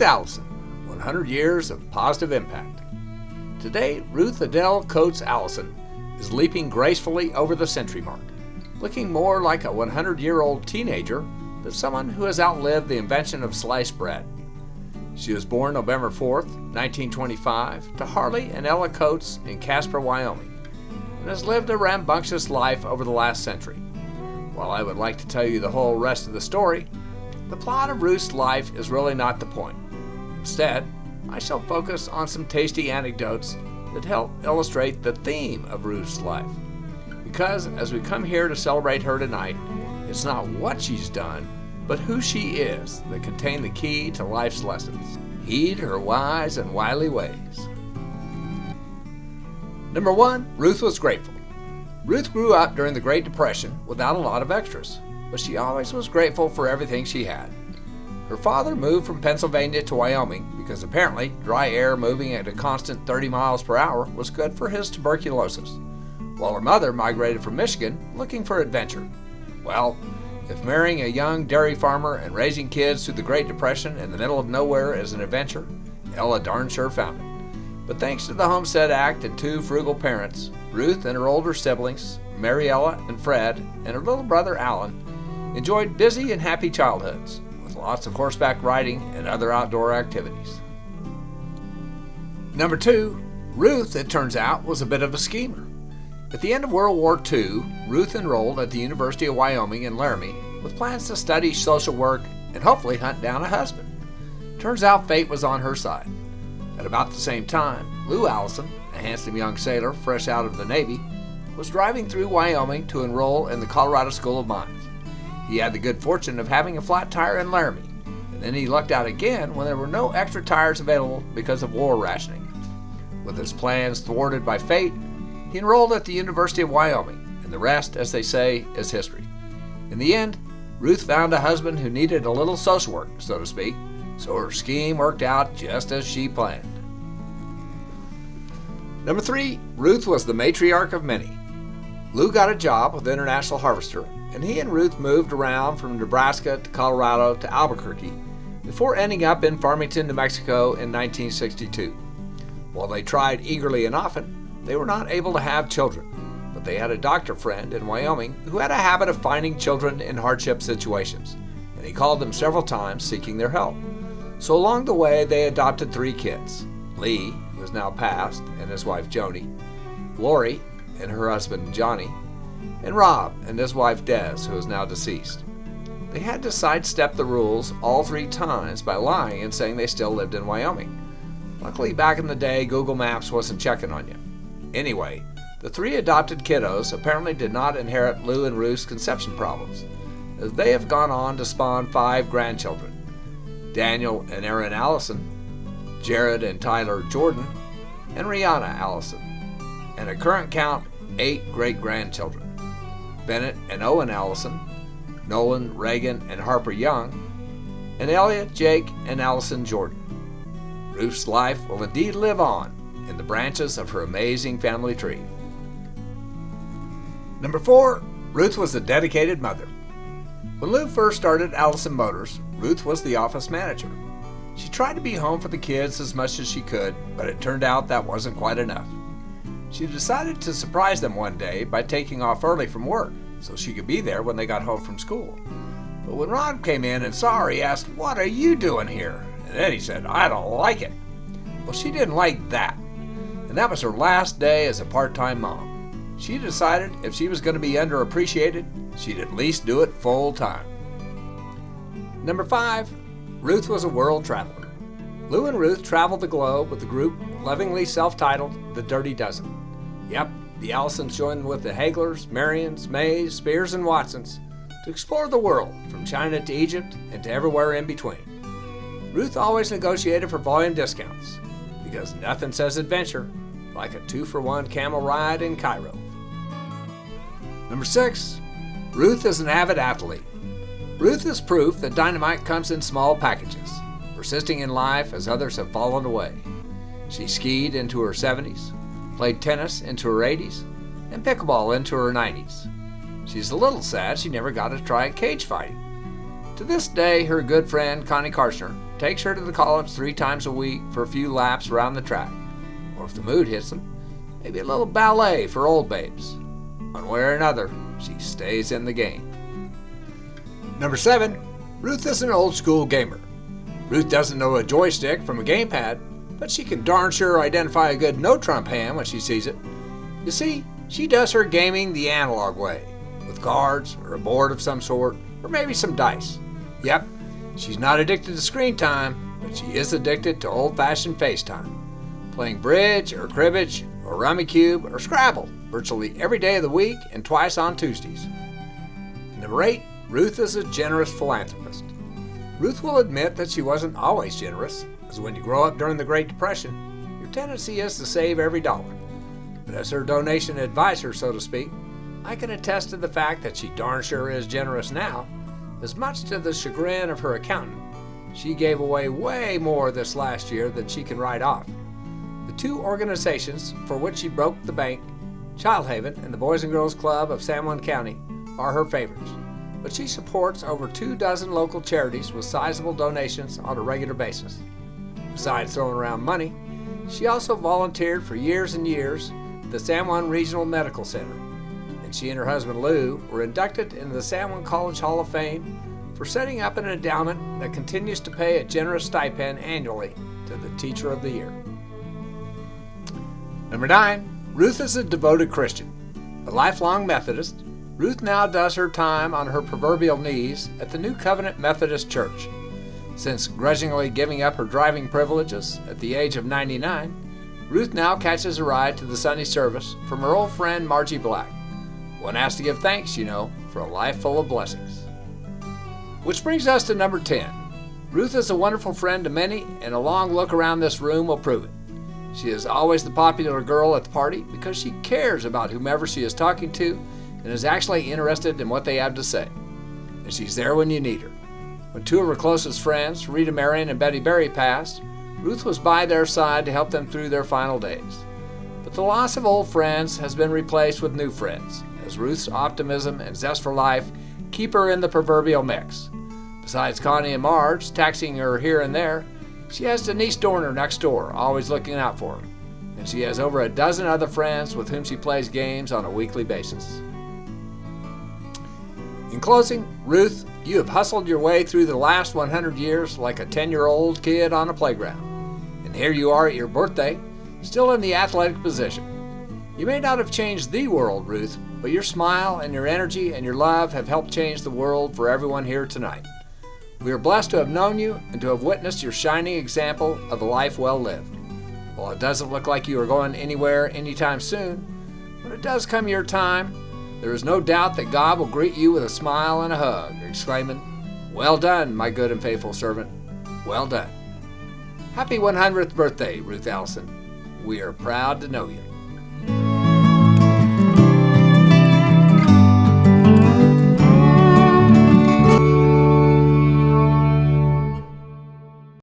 Allison, 100 Years of Positive Impact. Today, Ruth Adele Coates Allison is leaping gracefully over the century mark, looking more like a 100-year-old teenager than someone who has outlived the invention of sliced bread. She was born November 4th, 1925, to Harley and Ella Coates in Casper, Wyoming, and has lived a rambunctious life over the last century. While I would like to tell you the whole rest of the story, the plot of Ruth's life is really not the point. Instead, I shall focus on some tasty anecdotes that help illustrate the theme of Ruth's life. Because as we come here to celebrate her tonight, it's not what she's done, but who she is that contain the key to life's lessons. Heed her wise and wily ways. Number 1, Ruth was grateful. Ruth grew up during the Great Depression without a lot of extras, but she always was grateful for everything she had. Her father moved from Pennsylvania to Wyoming because apparently dry air moving at a constant 30 miles per hour was good for his tuberculosis, while her mother migrated from Michigan looking for adventure. Well, if marrying a young dairy farmer and raising kids through the Great Depression in the middle of nowhere is an adventure, Ella darn sure found it. But thanks to the Homestead Act and 2 frugal parents, Ruth and her older siblings, Mariella and Fred, and her little brother Alan, enjoyed busy and happy childhoods, with lots of horseback riding and other outdoor activities. Number 2, Ruth, it turns out, was a bit of a schemer. At the end of World War II, Ruth enrolled at the University of Wyoming in Laramie with plans to study social work and hopefully hunt down a husband. Turns out fate was on her side. At about the same time, Lou Allison, a handsome young sailor fresh out of the Navy, was driving through Wyoming to enroll in the Colorado School of Mines. He had the good fortune of having a flat tire in Laramie, and then he lucked out again when there were no extra tires available because of war rationing. With his plans thwarted by fate, he enrolled at the University of Wyoming, and the rest, as they say, is history. In the end, Ruth found a husband who needed a little social work, so to speak, so her scheme worked out just as she planned. Number 3, Ruth was the matriarch of many. Lou got a job with International Harvester, and he and Ruth moved around from Nebraska to Colorado to Albuquerque before ending up in Farmington, New Mexico in 1962. While they tried eagerly and often, they were not able to have children, but they had a doctor friend in Wyoming who had a habit of finding children in hardship situations, and he called them several times seeking their help. So along the way, they adopted 3 kids: Lee, who is now passed, and his wife Joni, Lori and her husband Johnny, and Rob and his wife Des, who is now deceased. They had to sidestep the rules all 3 times by lying and saying they still lived in Wyoming. Luckily, back in the day, Google Maps wasn't checking on you. Anyway, the 3 adopted kiddos apparently did not inherit Lou and Ruth's conception problems, as they have gone on to spawn 5 grandchildren: Daniel and Erin Allison, Jared and Tyler Jordan, and Rihanna Allison, and at current count, 8 great-grandchildren: Bennett and Owen Allison, Nolan, Reagan, and Harper Young, and Elliot, Jake, and Allison Jordan. Ruth's life will indeed live on in the branches of her amazing family tree. Number 4, Ruth was a dedicated mother. When Lou first started Allison Motors, Ruth was the office manager. She tried to be home for the kids as much as she could, but it turned out that wasn't quite enough. She decided to surprise them one day by taking off early from work so she could be there when they got home from school. But when Ron came in and saw her, he asked, "What are you doing here?" And then he said, "I don't like it." Well, she didn't like that. And that was her last day as a part-time mom. She decided if she was going to be underappreciated, she'd at least do it full-time. Number 5, Ruth was a world traveler. Lou and Ruth traveled the globe with the group lovingly self-titled The Dirty Dozen. Yep, the Allisons joined with the Haglers, Marions, Mays, Spears, and Watsons to explore the world from China to Egypt and to everywhere in between. Ruth always negotiated for volume discounts, because nothing says adventure like a 2-for-1 camel ride in Cairo. Number 6, Ruth is an avid athlete. Ruth is proof that dynamite comes in small packages, persisting in life as others have fallen away. She skied into her 70s, played tennis into her 80s, and pickleball into her 90s. She's a little sad she never got to try cage fighting. To this day, her good friend Connie Karshner takes her to the college 3 times a week for a few laps around the track. Or if the mood hits them, maybe a little ballet for old babes. One way or another, she stays in the game. Number 7, Ruth is an old school gamer. Ruth doesn't know a joystick from a gamepad, but she can darn sure identify a good no-trump hand when she sees it. You see, she does her gaming the analog way, with cards or a board of some sort, or maybe some dice. Yep, she's not addicted to screen time, but she is addicted to old-fashioned FaceTime, playing bridge or cribbage or rummy cube or Scrabble virtually every day of the week and twice on Tuesdays. Number 8, Ruth is a generous philanthropist. Ruth will admit that she wasn't always generous, as when you grow up during the Great Depression, your tendency is to save every dollar. But as her donation advisor, so to speak, I can attest to the fact that she darn sure is generous now, as much to the chagrin of her accountant. She gave away way more this last year than she can write off. The 2 organizations for which she broke the bank, Child Haven and the Boys and Girls Club of San Juan County, are her favorites. But she supports over 24 local charities with sizable donations on a regular basis. Besides throwing around money, she also volunteered for years and years at the San Juan Regional Medical Center, and she and her husband Lou were inducted into the San Juan College Hall of Fame for setting up an endowment that continues to pay a generous stipend annually to the Teacher of the Year. Number 9, Ruth is a devoted Christian. A lifelong Methodist, Ruth now does her time on her proverbial knees at the New Covenant Methodist Church. Since grudgingly giving up her driving privileges at the age of 99, Ruth now catches a ride to the Sunday service from her old friend Margie Black. One has to give thanks, you know, for a life full of blessings. Which brings us to number 10. Ruth is a wonderful friend to many, and a long look around this room will prove it. She is always the popular girl at the party because she cares about whomever she is talking to and is actually interested in what they have to say. And she's there when you need her. When 2 of her closest friends, Rita Marion and Betty Berry, passed, Ruth was by their side to help them through their final days. But the loss of old friends has been replaced with new friends, as Ruth's optimism and zest for life keep her in the proverbial mix. Besides Connie and Marge taxiing her here and there, she has Denise Dorner next door, always looking out for her. And she has over a dozen other friends with whom she plays games on a weekly basis. In closing, Ruth, you have hustled your way through the last 100 years like a 10-year-old kid on a playground. And here you are at your birthday, still in the athletic position. You may not have changed the world, Ruth, but your smile and your energy and your love have helped change the world for everyone here tonight. We are blessed to have known you and to have witnessed your shining example of a life well lived. While it doesn't look like you are going anywhere anytime soon, when it does come your time, there is no doubt that God will greet you with a smile and a hug, exclaiming, "Well done, my good and faithful servant. Well done." Happy 100th birthday, Ruth Allison. We are proud to know you.